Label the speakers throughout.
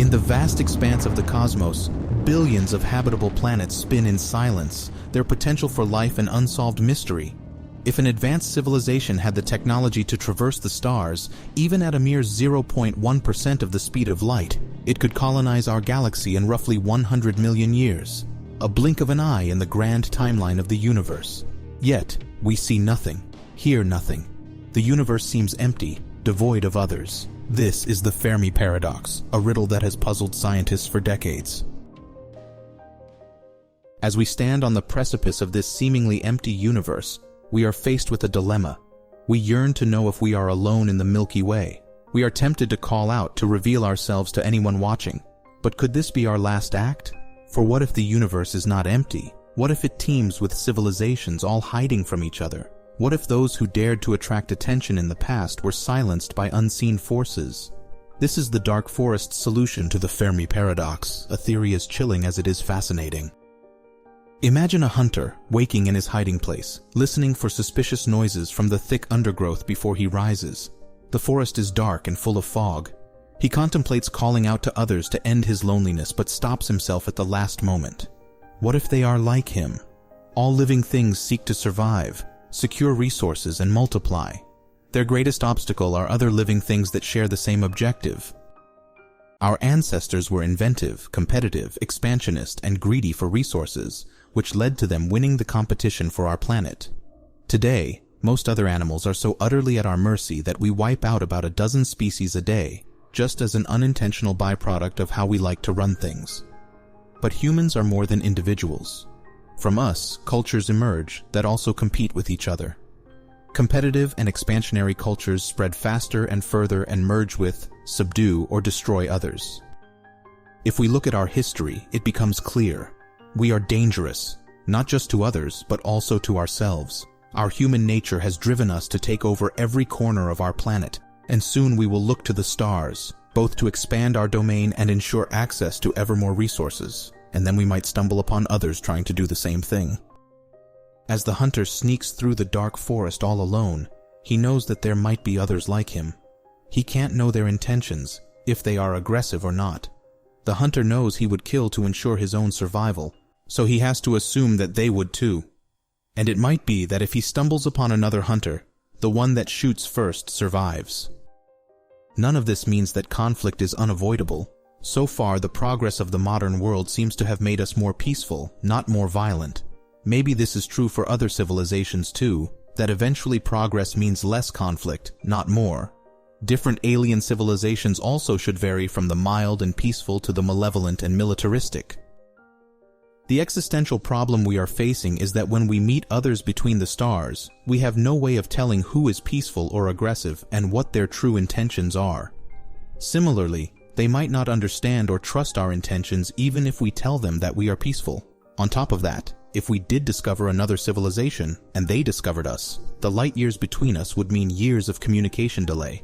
Speaker 1: In the vast expanse of the cosmos, billions of habitable planets spin in silence, their potential for life an unsolved mystery. If an advanced civilization had the technology to traverse the stars, even at a mere 0.1% of the speed of light, it could colonize our galaxy in roughly 100 million years, a blink of an eye in the grand timeline of the universe. Yet, we see nothing, hear nothing. The universe seems empty, devoid of others. This is the Fermi Paradox, a riddle that has puzzled scientists for decades. As we stand on the precipice of this seemingly empty universe, we are faced with a dilemma. We yearn to know if we are alone in the Milky Way. We are tempted to call out to reveal ourselves to anyone watching. But could this be our last act? For what if the universe is not empty? What if it teems with civilizations all hiding from each other? What if those who dared to attract attention in the past were silenced by unseen forces? This is the dark forest solution to the Fermi Paradox, a theory as chilling as it is fascinating. Imagine a hunter waking in his hiding place, listening for suspicious noises from the thick undergrowth before he rises. The forest is dark and full of fog. He contemplates calling out to others to end his loneliness, but stops himself at the last moment. What if they are like him? All living things seek to survive, secure resources, and multiply. Their greatest obstacle are other living things that share the same objective. Our ancestors were inventive, competitive, expansionist, and greedy for resources, which led to them winning the competition for our planet. Today, most other animals are so utterly at our mercy that we wipe out about a dozen species a day, just as an unintentional byproduct of how we like to run things. But humans are more than individuals. From us, cultures emerge that also compete with each other. Competitive and expansionary cultures spread faster and further and merge with, subdue, or destroy others. If we look at our history, it becomes clear. We are dangerous, not just to others, but also to ourselves. Our human nature has driven us to take over every corner of our planet, and soon we will look to the stars, both to expand our domain and ensure access to ever more resources, and then we might stumble upon others trying to do the same thing. As the hunter sneaks through the dark forest all alone, he knows that there might be others like him. He can't know their intentions, if they are aggressive or not. The hunter knows he would kill to ensure his own survival, so he has to assume that they would too. And it might be that if he stumbles upon another hunter, the one that shoots first survives. None of this means that conflict is unavoidable. So far, the progress of the modern world seems to have made us more peaceful, not more violent. Maybe this is true for other civilizations too, that eventually progress means less conflict, not more. Different alien civilizations also should vary from the mild and peaceful to the malevolent and militaristic. The existential problem we are facing is that when we meet others between the stars, we have no way of telling who is peaceful or aggressive and what their true intentions are. Similarly, they might not understand or trust our intentions even if we tell them that we are peaceful. On top of that, if we did discover another civilization and they discovered us, the light years between us would mean years of communication delay.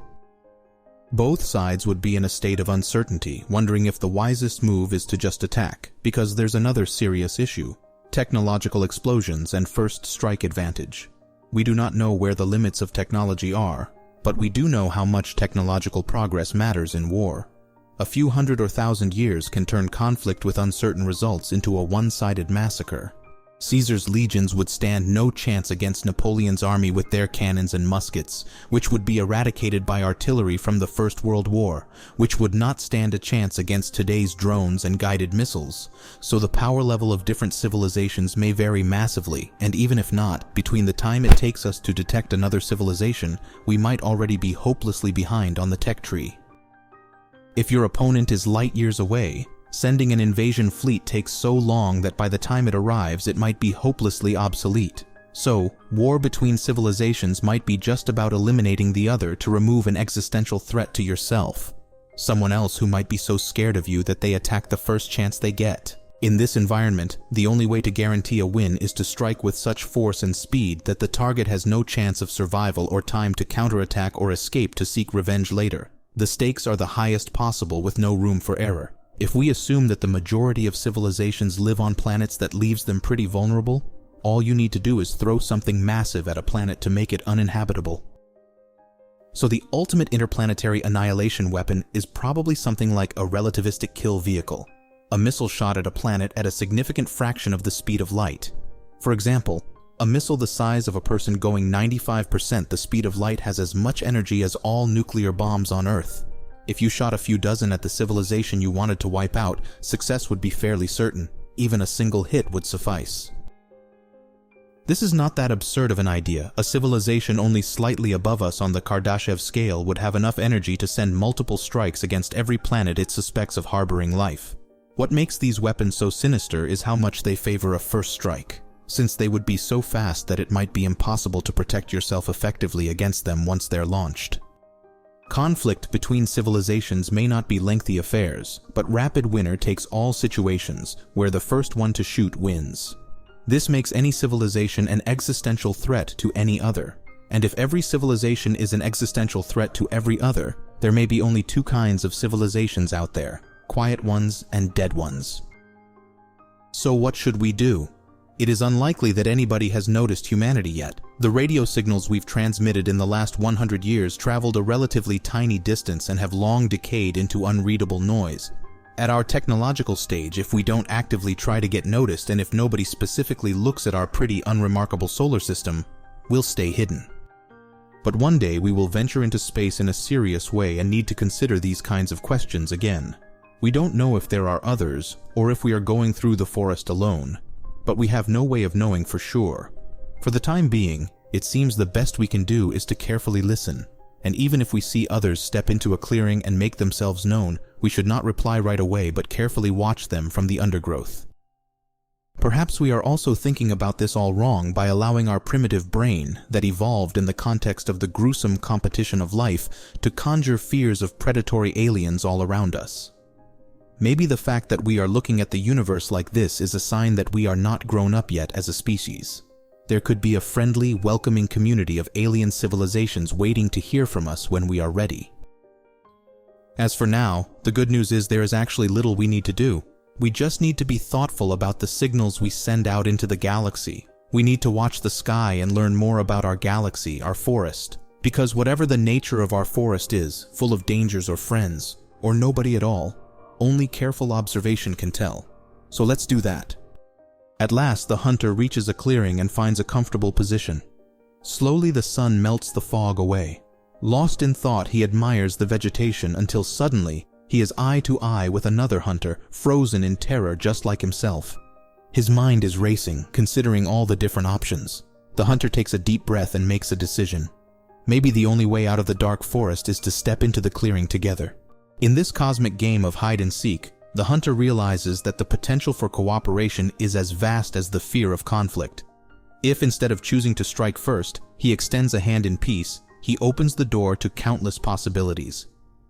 Speaker 1: Both sides would be in a state of uncertainty, wondering if the wisest move is to just attack, because there's another serious issue: technological explosions and first strike advantage. We do not know where the limits of technology are, but we do know how much technological progress matters in war. A few hundred or thousand years can turn conflict with uncertain results into a one-sided massacre. Caesar's legions would stand no chance against Napoleon's army with their cannons and muskets, which would be eradicated by artillery from the First World War, which would not stand a chance against today's drones and guided missiles. So the power level of different civilizations may vary massively, and even if not, between the time it takes us to detect another civilization, we might already be hopelessly behind on the tech tree. If your opponent is light years away, sending an invasion fleet takes so long that by the time it arrives it might be hopelessly obsolete. So, war between civilizations might be just about eliminating the other to remove an existential threat to yourself. Someone else who might be so scared of you that they attack the first chance they get. In this environment, the only way to guarantee a win is to strike with such force and speed that the target has no chance of survival or time to counterattack or escape to seek revenge later. The stakes are the highest possible with no room for error. If we assume that the majority of civilizations live on planets that leaves them pretty vulnerable, all you need to do is throw something massive at a planet to make it uninhabitable. So the ultimate interplanetary annihilation weapon is probably something like a relativistic kill vehicle, a missile shot at a planet at a significant fraction of the speed of light. For example, a missile the size of a person going 95% the speed of light has as much energy as all nuclear bombs on Earth. If you shot a few dozen at the civilization you wanted to wipe out, success would be fairly certain. Even a single hit would suffice. This is not that absurd of an idea. A civilization only slightly above us on the Kardashev scale would have enough energy to send multiple strikes against every planet it suspects of harboring life. What makes these weapons so sinister is how much they favor a first strike, since they would be so fast that it might be impossible to protect yourself effectively against them once they're launched. Conflict between civilizations may not be lengthy affairs, but rapid winner takes all situations where the first one to shoot wins. This makes any civilization an existential threat to any other. And if every civilization is an existential threat to every other, there may be only two kinds of civilizations out there: quiet ones and dead ones. So what should we do? It is unlikely that anybody has noticed humanity yet. The radio signals we've transmitted in the last 100 years traveled a relatively tiny distance and have long decayed into unreadable noise. At our technological stage, if we don't actively try to get noticed and if nobody specifically looks at our pretty unremarkable solar system, we'll stay hidden. But one day we will venture into space in a serious way and need to consider these kinds of questions again. We don't know if there are others or if we are going through the forest alone, but we have no way of knowing for sure. For the time being, it seems the best we can do is to carefully listen, and even if we see others step into a clearing and make themselves known, we should not reply right away but carefully watch them from the undergrowth. Perhaps we are also thinking about this all wrong by allowing our primitive brain, that evolved in the context of the gruesome competition of life, to conjure fears of predatory aliens all around us. Maybe the fact that we are looking at the universe like this is a sign that we are not grown up yet as a species. There could be a friendly, welcoming community of alien civilizations waiting to hear from us when we are ready. As for now, the good news is there is actually little we need to do. We just need to be thoughtful about the signals we send out into the galaxy. We need to watch the sky and learn more about our galaxy, our forest. Because whatever the nature of our forest is, full of dangers or friends, or nobody at all, only careful observation can tell. So let's do that. At last, the hunter reaches a clearing and finds a comfortable position. Slowly the sun melts the fog away. Lost in thought, he admires the vegetation until suddenly he is eye to eye with another hunter, frozen in terror just like himself. His mind is racing, considering all the different options. The hunter takes a deep breath and makes a decision. Maybe the only way out of the dark forest is to step into the clearing together. In this cosmic game of hide and seek, the hunter realizes that the potential for cooperation is as vast as the fear of conflict. If instead of choosing to strike first, he extends a hand in peace, he opens the door to countless possibilities.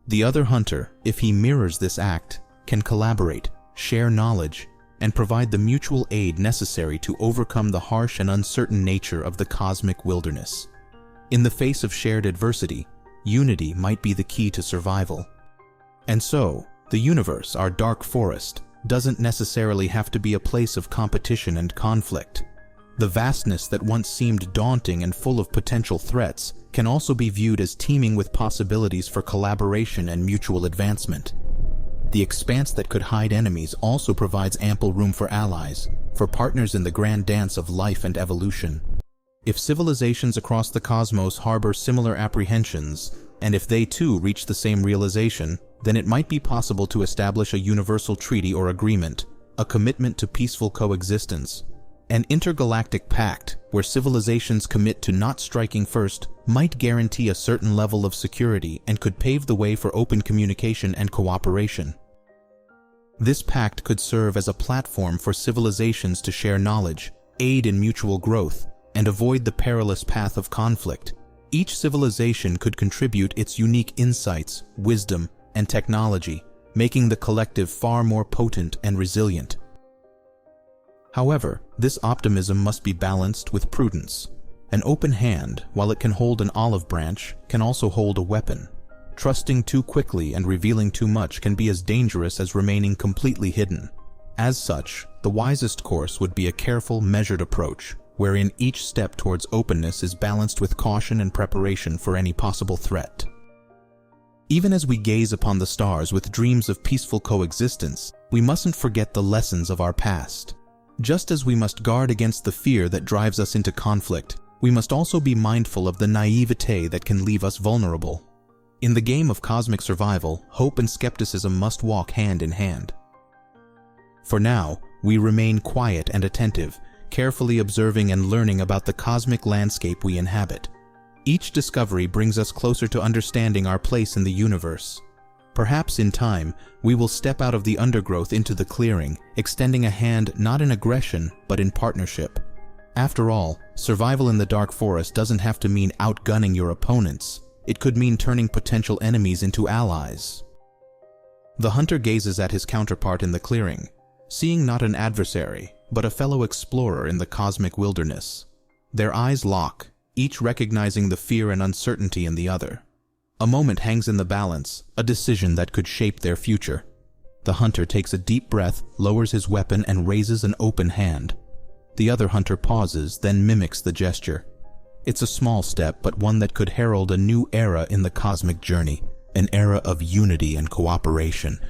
Speaker 1: The other hunter, if he mirrors this act, can collaborate, share knowledge, and provide the mutual aid necessary to overcome the harsh and uncertain nature of the cosmic wilderness. In the face of shared adversity, unity might be the key to survival. And so, the universe, our dark forest, doesn't necessarily have to be a place of competition and conflict. The vastness that once seemed daunting and full of potential threats can also be viewed as teeming with possibilities for collaboration and mutual advancement. The expanse that could hide enemies also provides ample room for allies, for partners in the grand dance of life and evolution. If civilizations across the cosmos harbor similar apprehensions, and if they too reach the same realization, then it might be possible to establish a universal treaty or agreement, a commitment to peaceful coexistence. An intergalactic pact, where civilizations commit to not striking first, might guarantee a certain level of security and could pave the way for open communication and cooperation. This pact could serve as a platform for civilizations to share knowledge, aid in mutual growth, and avoid the perilous path of conflict. Each civilization could contribute its unique insights, wisdom, and technology, making the collective far more potent and resilient. However, this optimism must be balanced with prudence. An open hand, while it can hold an olive branch, can also hold a weapon. Trusting too quickly and revealing too much can be as dangerous as remaining completely hidden. As such, the wisest course would be a careful, measured approach, wherein each step towards openness is balanced with caution and preparation for any possible threat. Even as we gaze upon the stars with dreams of peaceful coexistence, we mustn't forget the lessons of our past. Just as we must guard against the fear that drives us into conflict, we must also be mindful of the naivete that can leave us vulnerable. In the game of cosmic survival, hope and skepticism must walk hand in hand. For now, we remain quiet and attentive, carefully observing and learning about the cosmic landscape we inhabit. Each discovery brings us closer to understanding our place in the universe. Perhaps in time, we will step out of the undergrowth into the clearing, extending a hand not in aggression, but in partnership. After all, survival in the dark forest doesn't have to mean outgunning your opponents. It could mean turning potential enemies into allies. The hunter gazes at his counterpart in the clearing, seeing not an adversary, but a fellow explorer in the cosmic wilderness. Their eyes lock, each recognizing the fear and uncertainty in the other. A moment hangs in the balance, a decision that could shape their future. The hunter takes a deep breath, lowers his weapon, and raises an open hand. The other hunter pauses, then mimics the gesture. It's a small step, but one that could herald a new era in the cosmic journey, an era of unity and cooperation,